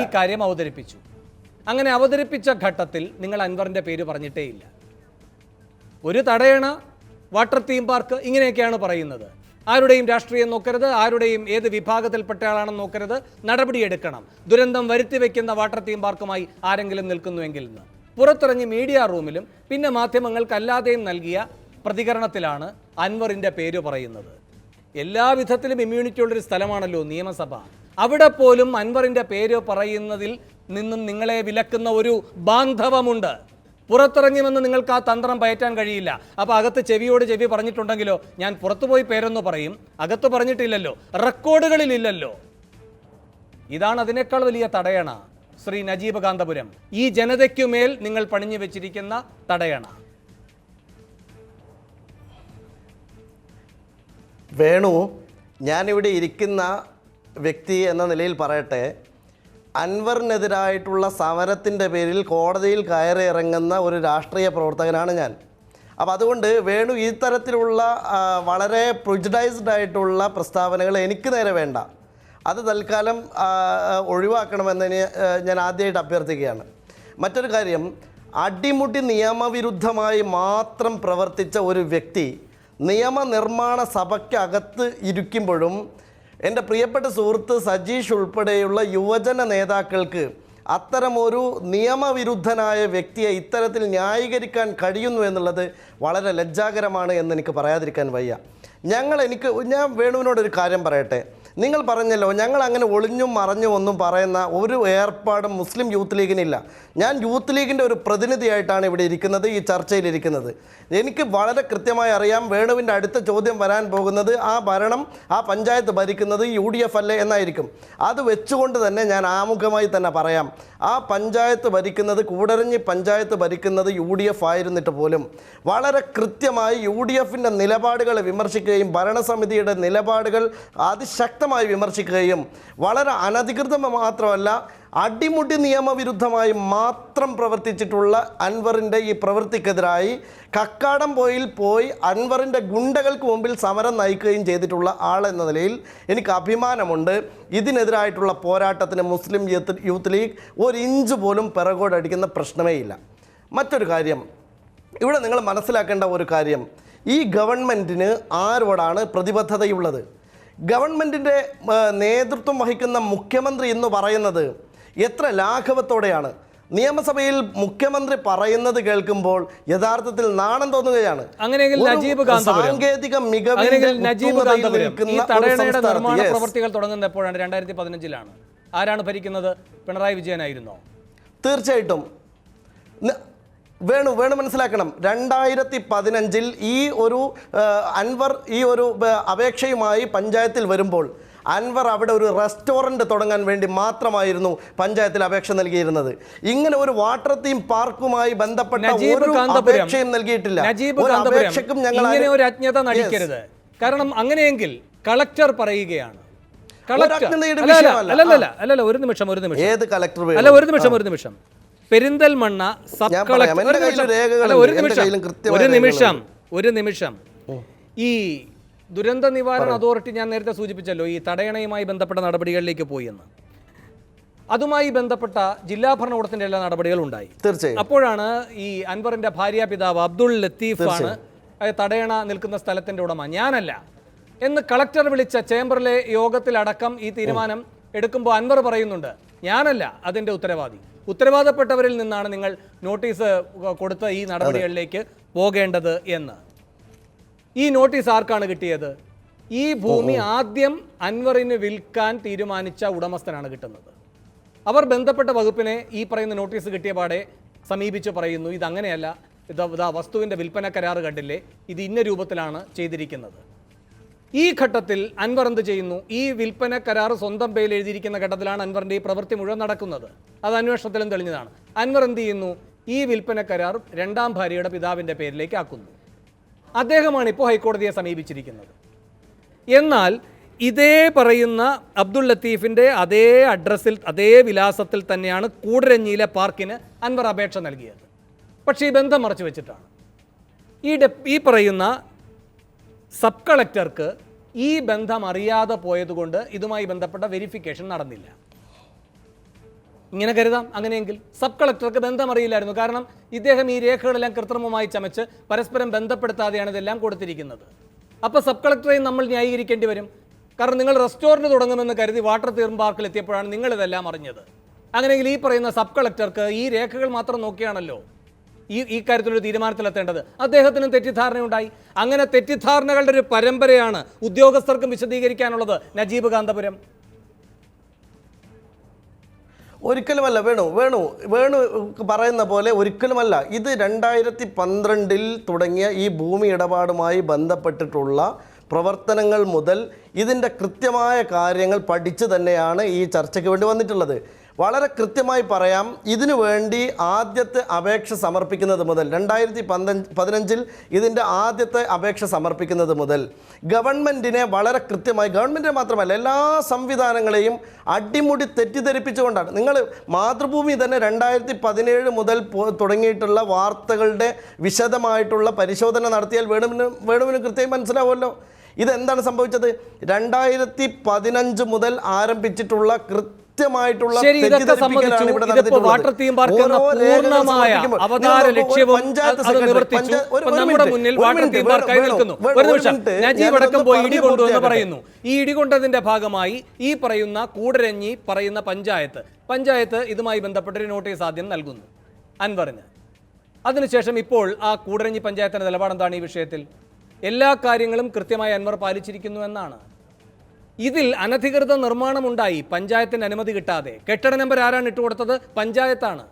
ഈ കാര്യം അവതരിപ്പിച്ചു. അങ്ങനെ അവതരിപ്പിച്ച ഘട്ടത്തിൽ നിങ്ങൾ അൻവറിൻ്റെ പേര് പറഞ്ഞിട്ടേ ഇല്ല. ഒരു തടയണ, വാട്ടർ തീം പാർക്ക്, ഇങ്ങനെയൊക്കെയാണ് പറയുന്നത്. ആരുടെയും രാഷ്ട്രീയം നോക്കരുത്, ആരുടെയും ഏത് വിഭാഗത്തിൽപ്പെട്ട ആളാണെന്ന് നോക്കരുത്, നടപടിയെടുക്കണം. ദുരന്തം വരുത്തി വയ്ക്കുന്ന വാട്ടർ തീം പാർക്കുമായി ആരെങ്കിലും നിൽക്കുന്നുവെങ്കിൽ എന്ന് പുറത്തിറങ്ങി മീഡിയ റൂമിലും പിന്നെ മാധ്യമങ്ങൾക്കല്ലാതെയും നൽകിയ പ്രതികരണത്തിലാണ് അൻവറിൻ്റെ പേര് പറയുന്നത്. എല്ലാ വിധത്തിലും ഇമ്മ്യൂണിറ്റിയുള്ളൊരു സ്ഥലമാണല്ലോ നിയമസഭ. അവിടെ പോലും അൻവറിൻ്റെ പേര് പറയുന്നതിൽ നിന്നും നിങ്ങളെ വിലക്കുന്ന ഒരു ബാന്ധവമുണ്ട്. പുറത്തിറങ്ങി വന്ന് നിങ്ങൾക്ക് ആ തന്ത്രം പയറ്റാൻ കഴിയില്ല. അപ്പോൾ അകത്ത് ചെവിയോട് ചെവി പറഞ്ഞിട്ടുണ്ടെങ്കിലോ, ഞാൻ പുറത്തുപോയി പേരൊന്ന് പറയും, അകത്ത് പറഞ്ഞിട്ടില്ലല്ലോ, റെക്കോർഡുകളിലില്ലല്ലോ. ഇതാണ് അതിനേക്കാൾ വലിയ തടയണ. ശ്രീ നജീബ് കാന്തപുരം, ഈ ജനതയ്ക്കുമേൽ നിങ്ങൾ പണിഞ്ഞു വെച്ചിരിക്കുന്ന തടയണ. വേണു, ഞാനിവിടെ ഇരിക്കുന്ന വ്യക്തി എന്ന നിലയിൽ പറയട്ടെ, അൻവറിനെതിരായിട്ടുള്ള സമരത്തിൻ്റെ പേരിൽ കോടതിയിൽ കയറി ഇറങ്ങുന്ന ഒരു രാഷ്ട്രീയ പ്രവർത്തകനാണ് ഞാൻ. അപ്പോൾ അതുകൊണ്ട് വേണു ഈ തരത്തിലുള്ള വളരെ പ്രിജുഡൈസ്ഡ് ആയിട്ടുള്ള പ്രസ്താവനകൾ എനിക്ക് നേരെ വേണ്ട. അത് തൽക്കാലം ഒഴിവാക്കണമെന്ന് ഞാൻ ആദ്യമായിട്ട് അഭ്യർത്ഥിക്കുകയാണ്. മറ്റൊരു കാര്യം, അടിമുടി നിയമവിരുദ്ധമായി മാത്രം പ്രവർത്തിച്ച ഒരു വ്യക്തി നിയമനിർമ്മാണ സഭയ്ക്കകത്ത് ഇരിക്കുമ്പോഴും എൻ്റെ പ്രിയപ്പെട്ട സുഹൃത്ത് സജീഷ് ഉൾപ്പെടെയുള്ള യുവജന നേതാക്കൾക്ക് അത്തരമൊരു നിയമവിരുദ്ധനായ വ്യക്തിയെ ഇത്തരത്തിൽ ന്യായീകരിക്കാൻ കഴിയുന്നു എന്നുള്ളത് വളരെ ലജ്ജാകരമാണ് എന്നെനിക്ക് പറയാതിരിക്കാൻ വയ്യ. ഞാൻ വേണുവിനോടൊരു കാര്യം പറയട്ടെ. നിങ്ങൾ പറഞ്ഞല്ലോ, ഞങ്ങൾ അങ്ങനെ ഒളിഞ്ഞും മറഞ്ഞും ഒന്നും പറയുന്ന ഒരു ഏർപ്പാടും മുസ്ലിം യൂത്ത് ലീഗിനില്ല. ഞാൻ യൂത്ത് ലീഗിൻ്റെ ഒരു പ്രതിനിധിയായിട്ടാണ് ഇവിടെ ഇരിക്കുന്നത്, ഈ ചർച്ചയിലിരിക്കുന്നത്. എനിക്ക് വളരെ കൃത്യമായി അറിയാം വേണുവിൻ്റെ അടുത്ത ചോദ്യം വരാൻ പോകുന്നത് ആ ഭരണം, ആ പഞ്ചായത്ത് ഭരിക്കുന്നത് UDF അല്ലേ എന്നായിരിക്കും. അത് വെച്ചുകൊണ്ട് തന്നെ ഞാൻ ആമുഖമായി തന്നെ പറയാം, ആ പഞ്ചായത്ത് ഭരിക്കുന്നത്, കൂടരഞ്ഞി പഞ്ചായത്ത് ഭരിക്കുന്നത് UDF ആയിരുന്നിട്ട് പോലും വളരെ കൃത്യമായി UDFൻ്റെ നിലപാടുകളെ വിമർശിക്കുകയും ഭരണസമിതിയുടെ നിലപാടുകൾ അതിശക്തമായി വിമർശിക്കുകയും വളരെ അനധികൃതം മാത്രമല്ല അടിമുടി നിയമവിരുദ്ധമായി മാത്രം പ്രവർത്തിച്ചിട്ടുള്ള അൻവറിൻ്റെ ഈ പ്രവൃത്തിക്കെതിരായി കക്കാടംപൊയിൽ പോയി അൻവറിൻ്റെ ഗുണ്ടകൾക്ക് മുമ്പിൽ സമരം നയിക്കുകയും ചെയ്തിട്ടുള്ള ആളെന്ന നിലയിൽ എനിക്ക് അഭിമാനമുണ്ട്. ഇതിനെതിരായിട്ടുള്ള പോരാട്ടത്തിന് മുസ്ലിം യൂത്ത് ലീഗ് ഒരു ഇഞ്ച് പോലും പിറകോടടിക്കുന്ന പ്രശ്നമേ ഇല്ല. മറ്റൊരു കാര്യം, ഇവിടെ നിങ്ങൾ മനസ്സിലാക്കേണ്ട ഒരു കാര്യം, ഈ ഗവൺമെൻറ്റിന് ആരോടാണ് പ്രതിബദ്ധതയുള്ളത്? ഗവൺമെൻറ്റിൻ്റെ നേതൃത്വം വഹിക്കുന്ന മുഖ്യമന്ത്രി എന്ന് പറയുന്നത് എത്ര ലാഘവത്തോടെയാണ്. നിയമസഭയിൽ മുഖ്യമന്ത്രി പറയുന്നത് കേൾക്കുമ്പോൾ യഥാർത്ഥത്തിൽ നാണം തോന്നുകയാണ്. സാങ്കേതിക പ്രവർത്തികൾ തുടങ്ങുന്നത് എപ്പോഴാണ്? 2015-ലാണ്. ആരാണ് ഭരിക്കുന്നത്? പിണറായി വിജയനായിരുന്നോ? തീർച്ചയായിട്ടും. വേണു മനസ്സിലാക്കണം, 2015 ഈ ഒരു അൻവർ ഈ ഒരു അപേക്ഷയുമായി പഞ്ചായത്തിൽ വരുമ്പോൾ അൻവർ അവിടെ ഒരു റെസ്റ്റോറൻറ്റ് തുടങ്ങാൻ വേണ്ടി മാത്രമായിരുന്നു പഞ്ചായത്തിൽ അപേക്ഷ നൽകിയിരുന്നത്. ഇങ്ങനെ ഒരു വാട്ടർ തീം പാർക്കുമായി ബന്ധപ്പെട്ട ഒരു അപേക്ഷയും നൽകിയിട്ടില്ല. അപേക്ഷയ്ക്കും ഞങ്ങൾ ഒരു അജ്ഞത നടിക്കരുത്. കാരണം അങ്ങനെയെങ്കിൽ കളക്ടർ പറയുകയാണ്, ഒരു നിമിഷം പെരിന്തൽമണ്ണ സബ് കളക്ടർ, ഒരു നിമിഷം ഈ ദുരന്ത നിവാരണ അതോറിറ്റി, ഞാൻ നേരത്തെ സൂചിപ്പിച്ചല്ലോ ഈ തടയണയുമായി ബന്ധപ്പെട്ട നടപടികളിലേക്ക് പോയി എന്ന്. അതുമായി ബന്ധപ്പെട്ട ജില്ലാ ഭരണകൂടത്തിന്റെ എല്ലാ നടപടികളും ഉണ്ടായി. അപ്പോഴാണ് ഈ അൻവറിന്റെ ഭാര്യ പിതാവ് അബ്ദുൾ ലത്തീഫാണ് തടയണ നിൽക്കുന്ന സ്ഥലത്തിന്റെ ഉടമ, ഞാനല്ല എന്ന് കളക്ടർ വിളിച്ച ചേംബറിലെ യോഗത്തിലടക്കം ഈ തീരുമാനം എടുക്കുമ്പോൾ അൻവർ പറയുന്നുണ്ട്, ഞാനല്ല അതിന്റെ ഉത്തരവാദി. ഉത്തരവാദപ്പെട്ടവരിൽ നിന്നാണ് നിങ്ങൾ നോട്ടീസ് കൊടുത്ത ഈ നടപടികളിലേക്ക് പോകേണ്ടത് എന്ന്. ഈ നോട്ടീസ് ആർക്കാണ് കിട്ടിയത്? ഈ ഭൂമി ആദ്യം അൻവറിന് വിൽക്കാൻ തീരുമാനിച്ച ഉടമസ്ഥനാണ് കിട്ടുന്നത്. അവർ ബന്ധപ്പെട്ട വകുപ്പിനെ ഈ പറയുന്ന നോട്ടീസ് കിട്ടിയ പാടെ സമീപിച്ച് പറയുന്നു, ഇതങ്ങനെയല്ല, ഇതാ വസ്തുവിൻ്റെ വിൽപ്പന കരാറ് കണ്ടില്ലേ, ഇത് ഇന്ന രൂപത്തിലാണ് ചെയ്തിരിക്കുന്നത്. ഈ ഘട്ടത്തിൽ അൻവർ എന്ത് ചെയ്യുന്നു? ഈ വിൽപ്പന കരാർ സ്വന്തം പേരിൽ എഴുതിയിരിക്കുന്ന ഘട്ടത്തിലാണ് അൻവറിൻ്റെ ഈ പ്രവൃത്തി മുഴുവൻ നടക്കുന്നത്. അത് അന്വേഷണത്തിലും തെളിഞ്ഞതാണ്. അൻവർ എന്ത് ചെയ്യുന്നു? ഈ വിൽപ്പന കരാർ രണ്ടാം ഭാര്യയുടെ പിതാവിൻ്റെ പേരിലേക്ക് ആക്കുന്നു. അദ്ദേഹമാണ് ഇപ്പോൾ ഹൈക്കോടതിയെ സമീപിച്ചിരിക്കുന്നത്. എന്നാൽ ഇതേ പറയുന്ന അബ്ദുൾ ലത്തീഫിൻ്റെ അതേ അഡ്രസ്സിൽ അതേ വിലാസത്തിൽ തന്നെയാണ് കൂടരഞ്ഞിയിലെ പാർക്കിന് അൻവർ അപേക്ഷ നൽകിയത്. പക്ഷേ ഈ ബന്ധം മറച്ചു വെച്ചിട്ടാണ്. ഈ പറയുന്ന സബ് കളക്ടർക്ക് ഈ ബന്ധം അറിയാതെ പോയതുകൊണ്ട് ഇതുമായി ബന്ധപ്പെട്ട വെരിഫിക്കേഷൻ നടന്നില്ല. ഇങ്ങനെ കരുതാം. അങ്ങനെയെങ്കിൽ സബ് കളക്ടർക്ക് ബന്ധം അറിയില്ലായിരുന്നു. കാരണം ഇദ്ദേഹം ഈ രേഖകളെല്ലാം കൃത്രിമമായി ചമച്ച് പരസ്പരം ബന്ധപ്പെടുത്താതെയാണ് ഇതെല്ലാം കൊടുത്തിരിക്കുന്നത്. അപ്പോൾ സബ് കളക്ടറെയും നമ്മൾ ന്യായീകരിക്കേണ്ടി വരും. കാരണം നിങ്ങൾ റെസ്റ്റോറൻറ്റ് തുടങ്ങുമെന്ന് കരുതി വാട്ടർ തീം പാർക്കിൽ എത്തിയപ്പോഴാണ് നിങ്ങളിതെല്ലാം അറിഞ്ഞത്. അങ്ങനെയെങ്കിൽ ഈ പറയുന്ന സബ് കളക്ടർക്ക് ഈ രേഖകൾ മാത്രം നോക്കിയാണല്ലോ ഈ കാര്യത്തിലൊരു തീരുമാനത്തിലെത്തേണ്ടത്. അദ്ദേഹത്തിനും തെറ്റിദ്ധാരണയുണ്ടായി. അങ്ങനെ തെറ്റിദ്ധാരണകളുടെ ഒരു പരമ്പരയാണ് ഉദ്യോഗസ്ഥർക്കും വിശദീകരിക്കാനുള്ളത്. നജീബ് കാന്തപുരം ഒരിക്കലുമല്ല വേണു പറയുന്ന പോലെ ഒരിക്കലുമല്ല. ഇത് 2012 തുടങ്ങിയ ഈ ഭൂമി ഇടപാടുമായി ബന്ധപ്പെട്ടിട്ടുള്ള പ്രവർത്തനങ്ങൾ മുതൽ ഇതിൻ്റെ കൃത്യമായ കാര്യങ്ങൾ പഠിച്ച് തന്നെയാണ് ഈ ചർച്ചയ്ക്ക് വേണ്ടി വന്നിട്ടുള്ളത്. വളരെ കൃത്യമായി പറയാം, ഇതിനു വേണ്ടി ആദ്യത്തെ അപേക്ഷ സമർപ്പിക്കുന്നത് മുതൽ 2015 ഇതിൻ്റെ ആദ്യത്തെ അപേക്ഷ സമർപ്പിക്കുന്നത് മുതൽ ഗവൺമെൻറ്റിനെ വളരെ കൃത്യമായി, ഗവൺമെൻറ്റിനെ മാത്രമല്ല എല്ലാ സംവിധാനങ്ങളെയും അടിമുടി തെറ്റിദ്ധരിപ്പിച്ചുകൊണ്ടാണ്. നിങ്ങൾ മാതൃഭൂമി തന്നെ 2017 മുതൽ തുടങ്ങിയിട്ടുള്ള വാർത്തകളുടെ വിശദമായിട്ടുള്ള പരിശോധന നടത്തിയാൽ വേണുവിന് കൃത്യമായി മനസ്സിലാവുമല്ലോ ഇതെന്താണ് സംഭവിച്ചത്. 2015 മുതൽ ആരംഭിച്ചിട്ടുള്ള കൃത്യമായിട്ടുള്ള വാട്ടർ തീം പാർക്ക് എന്ന പൂർണ്ണമായ അവതാര ലക്ഷ്യവും അത് നിവർത്തിച്ചു. നമ്മുടെ മുന്നിൽ വാട്ടർ തീം പാർക്ക് നിൽക്കുന്നു. ഒരു നിമിഷം, നജീബ് അടക്കം പോയി ഇടികൊണ്ടു എന്ന് പറയുന്നു. ഈ ഇടികൊണ്ടതിന്റെ ഭാഗമായി ഈ പറയുന്ന കൂടരഞ്ഞി പറയുന്ന പഞ്ചായത്ത് ഇതുമായി ബന്ധപ്പെട്ടൊരു നോട്ടീസ് ആദ്യം നൽകുന്നു അൻവറിന്. അതിനുശേഷം ഇപ്പോൾ ആ കൂടരഞ്ഞി പഞ്ചായത്തിന്റെ നിലപാടെന്താണ് ഈ വിഷയത്തിൽ? എല്ലാ കാര്യങ്ങളും കൃത്യമായി അൻവർ പാലിച്ചിരിക്കുന്നു എന്നാണ്. ഇതിൽ അനധികൃത നിർമ്മാണമുണ്ടായി പഞ്ചായത്തിന് അനുമതി കിട്ടാതെ. കെട്ടിട നമ്പർ ആരാണ് ഇട്ടുകൊടുത്തത്? പഞ്ചായത്താണ്.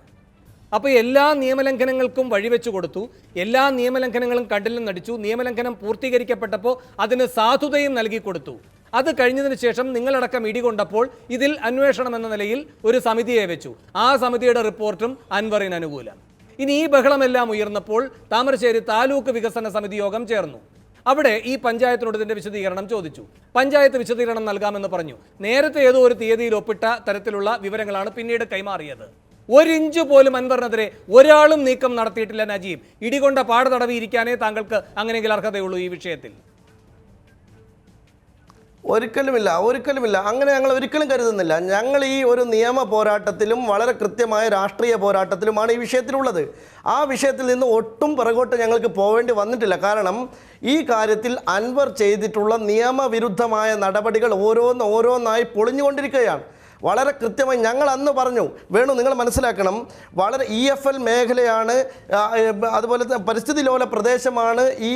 അപ്പോൾ എല്ലാ നിയമലംഘനങ്ങൾക്കും വഴിവെച്ചു കൊടുത്തു. എല്ലാ നിയമലംഘനങ്ങളും കണ്ടിലും നടിച്ചു. നിയമലംഘനം പൂർത്തീകരിക്കപ്പെട്ടപ്പോൾ അതിന് സാധുതയും നൽകി കൊടുത്തു. അത് കഴിഞ്ഞതിന് ശേഷം നിങ്ങളടക്കം ഇടികൊണ്ടപ്പോൾ ഇതിൽ അന്വേഷണം എന്ന നിലയിൽ ഒരു സമിതിയെ വെച്ചു. ആ സമിതിയുടെ റിപ്പോർട്ടും അൻവറിന് അനുകൂലം. ഇനി ഈ ബഹളമെല്ലാം ഉയർന്നപ്പോൾ താമരശ്ശേരി താലൂക്ക് വികസന സമിതി യോഗം ചേർന്നു. അവിടെ ഈ പഞ്ചായത്തിനോട് ഇതിൻ്റെ വിശദീകരണം ചോദിച്ചു. പഞ്ചായത്ത് വിശദീകരണം നൽകാമെന്ന് പറഞ്ഞു. നേരത്തെ ഏതോ ഒരു തീയതിയിൽ ഒപ്പിട്ട തരത്തിലുള്ള വിവരങ്ങളാണ് പിന്നീട് കൈമാറിയത്. 1 ഇഞ്ച് പോലും അൻവറിനെതിരെ ഒരാളും നീക്കം നടത്തിയിട്ടില്ല. നജീബ്, ഇടികൊണ്ട പാട് തടവിയിരിക്കാനേ താങ്കൾക്ക് അങ്ങനെയെങ്കിൽ അർഹതയുള്ളൂ ഈ വിഷയത്തിൽ. ഒരിക്കലുമില്ല. അങ്ങനെ ഞങ്ങൾ ഒരിക്കലും കരുതുന്നില്ല. ഞങ്ങൾ ഈ ഒരു നിയമ പോരാട്ടത്തിലും വളരെ കൃത്യമായ രാഷ്ട്രീയ പോരാട്ടത്തിലുമാണ് ഈ വിഷയത്തിലുള്ളത്. ആ വിഷയത്തിൽ നിന്ന് ഒട്ടും പിറകോട്ട് ഞങ്ങൾക്ക് പോവേണ്ടി വന്നിട്ടില്ല. കാരണം ഈ കാര്യത്തിൽ അൻവർ ചെയ്തിട്ടുള്ള നിയമവിരുദ്ധമായ നടപടികൾ ഓരോന്നായി പൊളിഞ്ഞുകൊണ്ടിരിക്കുകയാണ്. വളരെ കൃത്യമായി ഞങ്ങൾ അന്ന് പറഞ്ഞു. നിങ്ങൾ മനസ്സിലാക്കണം, വളരെ EFL മേഖലയാണ്, അതുപോലെ പരിസ്ഥിതി ലോല പ്രദേശമാണ് ഈ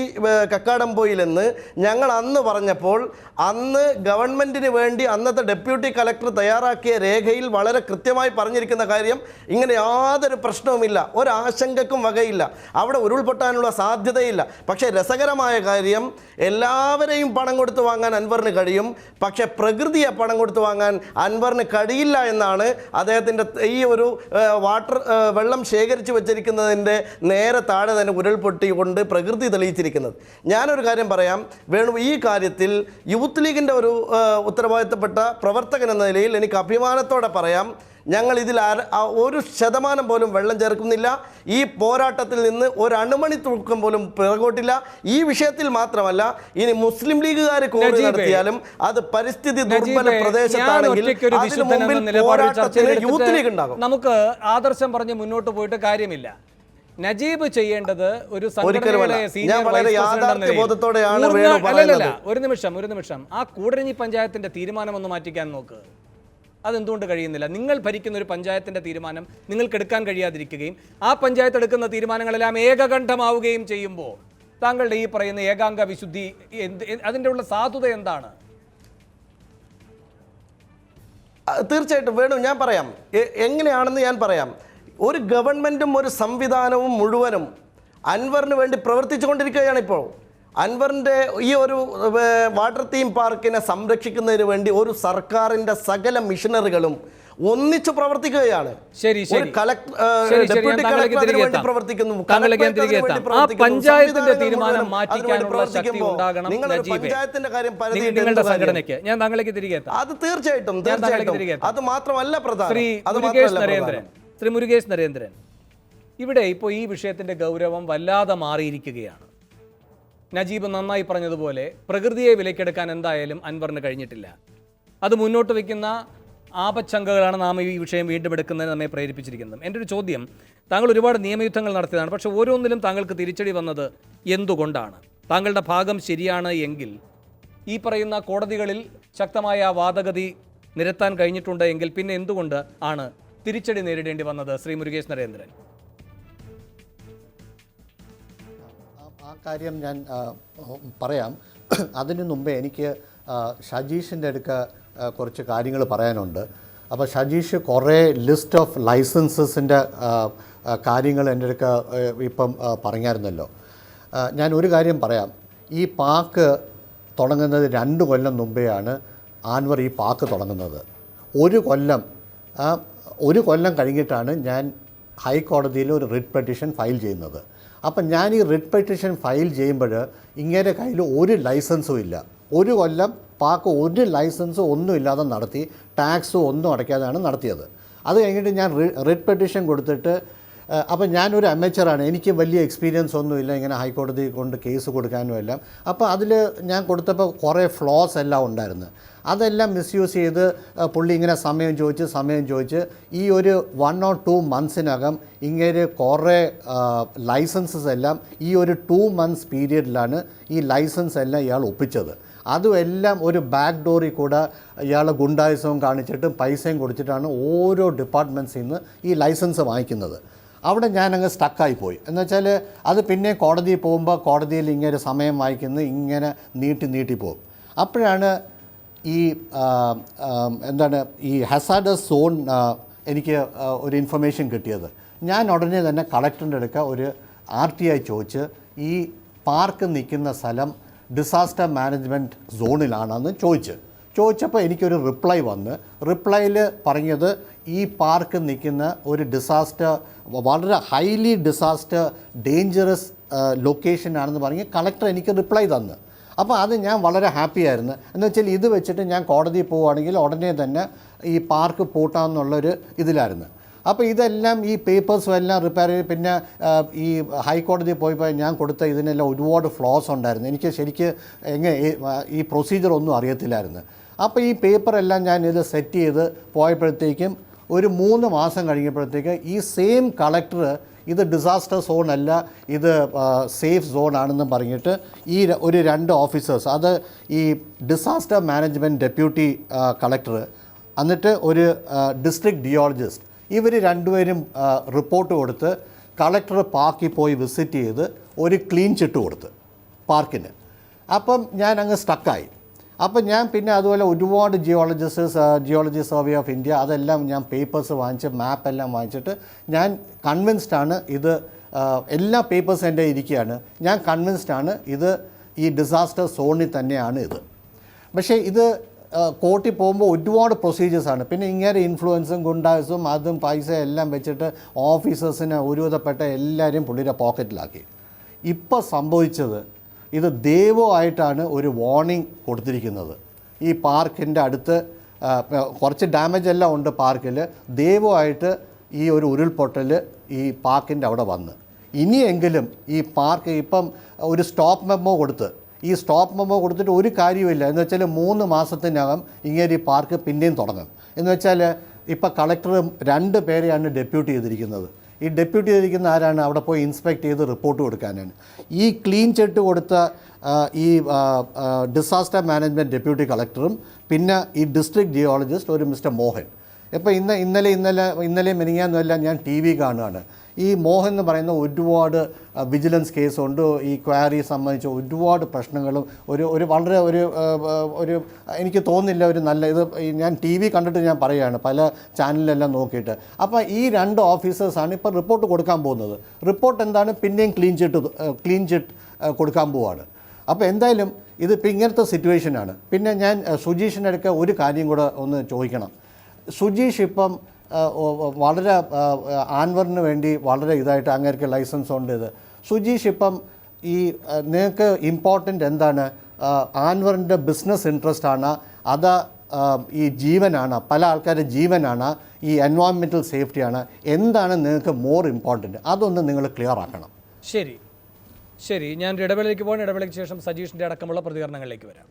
കക്കാടംപൊയിലെന്ന് ഞങ്ങൾ അന്ന് പറഞ്ഞപ്പോൾ അന്ന് ഗവൺമെൻറ്റിന് വേണ്ടി അന്നത്തെ ഡെപ്യൂട്ടി കളക്ടർ തയ്യാറാക്കിയ രേഖയിൽ വളരെ കൃത്യമായി പറഞ്ഞിരിക്കുന്ന കാര്യം ഇങ്ങനെ യാതൊരു പ്രശ്നവുമില്ല, ഒരാശങ്കക്കും വകയില്ല, അവിടെ ഉരുൾപൊട്ടാനുള്ള സാധ്യതയില്ല. പക്ഷേ രസകരമായ കാര്യം, എല്ലാവരെയും പണം കൊടുത്ത് വാങ്ങാൻ അൻവറിന് കഴിയും, പക്ഷേ പ്രകൃതിയെ പണം കൊടുത്ത് വാങ്ങാൻ അൻവറിന് കഴിയില്ല എന്നാണ് അദ്ദേഹത്തിൻ്റെ ഈ ഒരു വെള്ളം ശേഖരിച്ച് വെച്ചിരിക്കുന്നതിൻ്റെ നേരെ താഴെ തന്നെ ഉരുൾപൊട്ടിക്കൊണ്ട് പ്രകൃതി തെളിയിച്ചിരിക്കുന്നത്. ഞാനൊരു കാര്യം പറയാം ഈ കാര്യത്തിൽ യൂത്ത് ലീഗിൻ്റെ ഒരു ഉത്തരവാദിത്തപ്പെട്ട പ്രവർത്തകൻ എന്ന നിലയിൽ എനിക്ക് അഭിമാനത്തോടെ പറയാം, ഞങ്ങൾ ഇതിൽ 1% പോലും വെള്ളം ചേർക്കുന്നില്ല. ഈ പോരാട്ടത്തിൽ നിന്ന് ഒരു അണുമണി തൂക്കം പോലും പിറകോട്ടില്ല. ഈ വിഷയത്തിൽ മാത്രമല്ല, ഇനി മുസ്ലിം ലീഗുകാർ കോറി നടത്തിയാലും അത് പരിസ്ഥിതി ദുർബല പ്രദേശത്താണെങ്കിൽ അതിന് മുമ്പിൽ പോരാട്ടത്തിന് യൂത്ത് ലീഗ് ഉണ്ടാകും. നമുക്ക് ആദർശം പറഞ്ഞ് മുന്നോട്ട് പോയിട്ട് കാര്യമില്ല. നജീബ് ചെയ്യേണ്ടത് ഒരു ഒരു നിമിഷം ആ കൂടരഞ്ഞി പഞ്ചായത്തിന്റെ തീരുമാനം ഒന്ന് മാറ്റിക്കാൻ നോക്ക്. അതെന്തുകൊണ്ട് കഴിയുന്നില്ല? നിങ്ങൾ ഭരിക്കുന്ന ഒരു പഞ്ചായത്തിൻ്റെ തീരുമാനം നിങ്ങൾക്ക് എടുക്കാൻ കഴിയാതിരിക്കുകയും ആ പഞ്ചായത്ത് എടുക്കുന്ന തീരുമാനങ്ങളെല്ലാം ഏകകണ്ഠമാവുകയും ചെയ്യുമ്പോൾ താങ്കളുടെ ഈ പറയുന്ന ഏകാംഗ വിശുദ്ധി അതിൻ്റെ ഉള്ള സാധുത എന്താണ്? തീർച്ചയായിട്ടും ഞാൻ പറയാം എങ്ങനെയാണെന്ന് ഞാൻ പറയാം. ഒരു ഗവൺമെൻറ്റും ഒരു സംവിധാനവും മുഴുവനും അൻവറിന് വേണ്ടി പ്രവർത്തിച്ചു കൊണ്ടിരിക്കുകയാണ്. ഇപ്പോൾ അൻവറിൻ്റെ ഈ ഒരു വാട്ടർ തീം പാർക്കിനെ സംരക്ഷിക്കുന്നതിന് വേണ്ടി ഒരു സർക്കാരിൻ്റെ സകല മിഷനറികളും ഒന്നിച്ചു പ്രവർത്തിക്കുകയാണ്. ഡെപ്യൂട്ടി കളക്ടർ അതിനു വേണ്ടി പ്രവർത്തിക്കുന്നു. പഞ്ചായത്തിന്റെ തീരുമാനം മാറ്റിക്കാനുള്ള ശക്തി ഉണ്ടാകണം. പഞ്ചായത്തിന്റെ കാര്യം ഞാൻ താങ്കളേക്ക് തിരികെ അത് തീർച്ചയായിട്ടും അത് മാത്രമല്ല പ്രധാനം. ശ്രീ മുരുകേഷ് നരേന്ദ്രൻ, ഇവിടെ ഇപ്പോൾ ഈ വിഷയത്തിന്റെ ഗൗരവം വല്ലാതെ മാറിയിരിക്കുകയാണ്. നജീബ് നന്നായി പറഞ്ഞതുപോലെ പ്രകൃതിയെ വിലക്കെടുക്കാൻ എന്തായാലും അൻവറിന് കഴിഞ്ഞിട്ടില്ല. അത് മുന്നോട്ട് വയ്ക്കുന്ന ആപച്ചങ്കകളാണ് നാം ഈ വിഷയം വീണ്ടും എടുക്കുന്നതിന് നമ്മെ പ്രേരിപ്പിച്ചിരിക്കുന്നത്. എൻ്റെ ഒരു ചോദ്യം, താങ്കൾ ഒരുപാട് നിയമയുദ്ധങ്ങൾ നടത്തിയതാണ്, പക്ഷേ ഓരോന്നിലും താങ്കൾക്ക് തിരിച്ചടി വന്നത് എന്തുകൊണ്ടാണ്? താങ്കളുടെ ഭാഗം ശരിയാണ് എങ്കിൽ ഈ പറയുന്ന കോടതികളിൽ ശക്തമായ വാദഗതി നിരത്താൻ കഴിഞ്ഞിട്ടുണ്ട് എങ്കിൽ പിന്നെ എന്തുകൊണ്ട് ആണ് തിരിച്ചടി നേരിടേണ്ടി വന്നത് ശ്രീ മുരുകേഷ് നരേന്ദ്രൻ? ആ കാര്യം ഞാൻ പറയാം. അതിനു മുമ്പേ എനിക്ക് ഷജീഷിൻ്റെ അടുക്ക കുറച്ച് കാര്യങ്ങൾ പറയാനുണ്ട്. അപ്പോൾ ഷജീഷ് കുറേ ലിസ്റ്റ് ഓഫ് ലൈസൻസസിൻ്റെ കാര്യങ്ങൾ എൻ്റെ അടുക്ക ഇപ്പം പറഞ്ഞായിരുന്നല്ലോ. ഞാൻ ഒരു കാര്യം പറയാം. ഈ പാർക്ക് തുടങ്ങുന്നത് 2 കൊല്ലം മുമ്പെയാണ് ആൻവർ ഈ പാർക്ക് തുടങ്ങുന്നത്. ഒരു കൊല്ലം കഴിഞ്ഞിട്ടാണ് ഞാൻ ഹൈക്കോടതിയിൽ ഒരു റിട്ട് പെറ്റീഷൻ ഫയൽ ചെയ്യുന്നത്. അപ്പം ഞാൻ ഈ റിട്ട് പെറ്റീഷൻ ഫയൽ ചെയ്യുമ്പോൾ ഇങ്ങനെ കയ്യിൽ ഒരു ലൈസൻസും ഇല്ല. 1 കൊല്ലം പാർക്ക് ഒരു ലൈസൻസും ഒന്നും ഇല്ലാതെ നടത്തി, ടാക്സും ഒന്നും അടയ്ക്കാതെയാണ് നടത്തിയത്. അത് കഴിഞ്ഞിട്ട് ഞാൻ റിട്ട് പെറ്റീഷൻ കൊടുത്തിട്ട്, അപ്പം ഞാനൊരു അമേച്ചറാണ്, എനിക്ക് വലിയ എക്സ്പീരിയൻസ് ഒന്നുമില്ല ഇങ്ങനെ ഹൈക്കോടതി കൊണ്ട് കേസ് കൊടുക്കാനും എല്ലാം. അപ്പോൾ അതിൽ ഞാൻ കൊടുത്തപ്പോൾ കുറേ ഫ്ലോസ് എല്ലാം ഉണ്ടായിരുന്നു. അതെല്ലാം മിസ്യൂസ് ചെയ്ത് പുള്ളി ഇങ്ങനെ സമയം ചോദിച്ച് ഈ ഒരു 1 or 2 മന്ത്സിനകം ഇങ്ങനെ കുറേ ലൈസൻസസ് എല്ലാം ഈ ഒരു 2 months പീരീഡിലാണ് ഈ ലൈസൻസ് എല്ലാം ഇയാൾ ഒപ്പിച്ചത്. അതുമെല്ലാം ഒരു ബാക്ക് ഡോറിൽ കൂടെ ഇയാൾ ഗുണ്ടായുസവും കാണിച്ചിട്ടും പൈസയും കൊടുത്തിട്ടാണ് ഓരോ ഡിപ്പാർട്ട്മെൻറ്റ്സിൽ നിന്ന് ഈ ലൈസൻസ് വാങ്ങിക്കുന്നത്. അവിടെ ഞാനങ്ങ് സ്റ്റക്കായിപ്പോയി. എന്നുവെച്ചാൽ അത് പിന്നെ കോടതിയിൽ പോകുമ്പോൾ കോടതിയിൽ ഇങ്ങനെ സമയം വായിക്കുന്നത് ഇങ്ങനെ നീട്ടി പോകും. അപ്പോഴാണ് ഈ ഈ ഹസാർഡസ് സോൺ എനിക്ക് ഒരു ഇൻഫർമേഷൻ കിട്ടിയത്. ഞാൻ ഉടനെ തന്നെ കളക്ടറിൻ്റെ അടുക്ക ഒരു RTI ചോദിച്ച് ഈ പാർക്ക് നിൽക്കുന്ന സ്ഥലം ഡിസാസ്റ്റർ മാനേജ്മെൻറ്റ് സോണിലാണെന്ന് ചോദിച്ചപ്പോൾ എനിക്കൊരു റിപ്ലൈ വന്ന്. റിപ്ലൈയിൽ പറഞ്ഞത് ഈ പാർക്ക് നിൽക്കുന്ന ഒരു ഡിസാസ്റ്റർ, വളരെ ഹൈലി ഡിസാസ്റ്റർ ഡേഞ്ചറസ് ലൊക്കേഷനാണെന്ന് പറഞ്ഞ് കളക്ടർ എനിക്ക് റിപ്ലൈ തന്നു. അപ്പോൾ അത് ഞാൻ വളരെ ഹാപ്പി ആയിരുന്നു. എന്ന് വെച്ചാൽ ഇത് വെച്ചിട്ട് ഞാൻ കോടതിയിൽ പോവുകയാണെങ്കിൽ ഉടനെ തന്നെ ഈ പാർക്ക് പൂട്ടാമെന്നുള്ളൊരു ഇതിലായിരുന്നു. അപ്പോൾ ഇതെല്ലാം ഈ പേപ്പേഴ്സും എല്ലാം റിപ്പയർ ചെയ്ത് പിന്നെ ഈ ഹൈക്കോടതിയിൽ പോയപ്പോൾ ഞാൻ കൊടുത്ത ഇതിനെല്ലാം ഒരുപാട് ഫ്ലോസ് ഉണ്ടായിരുന്നു. എനിക്ക് ശരിക്ക് ഈ പ്രൊസീജിയർ ഒന്നും അറിയത്തില്ലായിരുന്നു. അപ്പോൾ ഈ പേപ്പറെല്ലാം ഞാൻ ഇത് സെറ്റ് ചെയ്ത് പോയപ്പോഴത്തേക്കും ഒരു 3 മാസം കഴിഞ്ഞപ്പോഴത്തേക്ക് ഈ സെയിം കളക്ടർ ഇത് ഡിസാസ്റ്റർ സോൺ അല്ല, ഇത് സേഫ് സോൺ ആണെന്ന് പറഞ്ഞിട്ട് ഈ ഒരു 2 ഓഫീസേഴ്സ്, അത് ഈ ഡിസാസ്റ്റർ മാനേജ്മെൻറ്റ് ഡെപ്യൂട്ടി കളക്ടർ എന്നിട്ട് ഒരു ഡിസ്ട്രിക്ട് ജിയോളജിസ്റ്റ്, ഇവർ 2 പേരും റിപ്പോർട്ട് കൊടുത്ത് കളക്ടർ പാർക്കിൽ പോയി വിസിറ്റ് ചെയ്ത് ഒരു ക്ലീൻ ചിട്ട് കൊടുത്ത് പാർക്കിന്. അപ്പം ഞാൻ അങ്ങ് സ്റ്റക്കായി. അപ്പം ഞാൻ പിന്നെ അതുപോലെ ഒരുപാട് ജിയോളജി സർവേ ഓഫ് ഇന്ത്യ അതെല്ലാം ഞാൻ പേപ്പേഴ്സ് വാങ്ങിച്ച് മാപ്പെല്ലാം വാങ്ങിച്ചിട്ട് ഞാൻ കൺവിൻസ്ഡാണ് ഇത് എല്ലാ പേപ്പേഴ്സും എൻ്റെ ഇരിക്കുകയാണ്. ഞാൻ കൺവിൻസ്ഡാണ് ഇത് ഈ ഡിസാസ്റ്റർ സോണിൽ തന്നെയാണ് ഇത്. പക്ഷേ ഇത് കോർട്ടിൽ പോകുമ്പോൾ ഒരുപാട് പ്രൊസീജിയേഴ്സാണ്. പിന്നെ ഇങ്ങനെ ഇൻഫ്ലുവൻസും ഗുണ്ടാസും അതും പൈസ എല്ലാം വെച്ചിട്ട് ഓഫീസേഴ്സിനെ ഒരുവിധപ്പെട്ട എല്ലാവരെയും പുള്ളിയുടെ പോക്കറ്റിലാക്കി. ഇപ്പോൾ സംഭവിച്ചത് ഇത് ദയവായിട്ടാണ് ഒരു വാർണിംഗ് കൊടുത്തിരിക്കുന്നത്. ഈ പാർക്കിൻ്റെ അടുത്ത് കുറച്ച് ഡാമേജ് എല്ലാം ഉണ്ട് പാർക്കിൽ. ദയവായിട്ട് ഈ ഒരു ഉരുൾപൊട്ടൽ ഈ പാർക്കിൻ്റെ അവിടെ വന്ന് ഇനിയെങ്കിലും ഈ പാർക്ക് ഇപ്പം ഒരു സ്റ്റോപ്പ് മെമ്മോ കൊടുത്തിട്ട് ഒരു കാര്യമില്ല. എന്ന് വെച്ചാൽ 3 മാസത്തിനകം ഇങ്ങനെ ഈ പാർക്ക് പിന്നെയും തുടങ്ങും. എന്ന് വെച്ചാൽ ഇപ്പം കളക്ടർ 2 പേരെയാണ് ഡെപ്യൂട്ടി ചെയ്തിരിക്കുന്നത്. ഈ ഡെപ്യൂട്ടി ചെയ്തിരിക്കുന്ന ആരാണ്? അവിടെ പോയി ഇൻസ്പെക്ട് ചെയ്ത് റിപ്പോർട്ട് കൊടുക്കാനാണ്. ഈ ക്ലീൻ ചിട്ട് കൊടുത്ത ഈ ഡിസാസ്റ്റർ മാനേജ്മെൻറ്റ് ഡെപ്യൂട്ടി കളക്ടറും പിന്നെ ഈ ഡിസ്ട്രിക്ട് ജിയോളജിസ്റ്റ് ഒരു മിസ്റ്റർ മോഹൻ. ഇപ്പോൾ ഇന്നലെ മെനിങ്ങാന്നുമെല്ലാം ഞാൻ TV കാണുകയാണ്. ഈ മോഹൻ എന്ന് പറയുന്ന ഒരുപാട് വിജിലൻസ് കേസുണ്ട്. ഈ ക്വാറി സംബന്ധിച്ച് ഒരുപാട് പ്രശ്നങ്ങളും ഒരു വളരെ ഒരു എനിക്ക് തോന്നുന്നില്ല ഒരു നല്ല ഇത്. ഞാൻ TV കണ്ടിട്ട് ഞാൻ പറയുകയാണ്, പല ചാനലിലെല്ലാം നോക്കിയിട്ട്. അപ്പോൾ ഈ 2 ഓഫീസേഴ്സാണ് ഇപ്പോൾ റിപ്പോർട്ട് കൊടുക്കാൻ പോകുന്നത്. റിപ്പോർട്ട് എന്താണ്? പിന്നെയും ക്ലീൻ ചിട്ട് കൊടുക്കാൻ പോവുകയാണ്. അപ്പോൾ എന്തായാലും ഇതിപ്പോൾ ഇങ്ങനത്തെ സിറ്റുവേഷനാണ്. പിന്നെ ഞാൻ സുജീഷിൻ്റെ അടുക്ക ഒരു കാര്യം കൂടെ ഒന്ന് ചോദിക്കണം. സുജീഷ് ഇപ്പം വളരെ ആൻവറിന് വേണ്ടി വളരെ ഇതായിട്ട് അങ്ങേർക്ക് ലൈസൻസ് ഉണ്ട്. ഇത് സുജീഷ് ഇപ്പം ഈ നിങ്ങൾക്ക് ഇമ്പോർട്ടൻ്റ് എന്താണ്? ആൻവറിൻ്റെ ബിസിനസ് ഇൻട്രസ്റ്റ് ആണ്, അത് ഈ ജീവനാണ്, പല ആൾക്കാരുടെ ജീവനാണ്, ഈ എൻവയോൺമെൻറ്റൽ സേഫ്റ്റിയാണ്, എന്താണ് നിങ്ങൾക്ക് മോർ ഇമ്പോർട്ടൻറ്റ്? അതൊന്ന് നിങ്ങൾ ക്ലിയർ ആക്കണം. ശരി, ഞാൻ ഇടവേളയ്ക്ക് പോകണം. ഇടവേളയ്ക്ക് ശേഷം സജീഷിൻ്റെ അടക്കമുള്ള പ്രതികരണങ്ങളിലേക്ക് വരാം.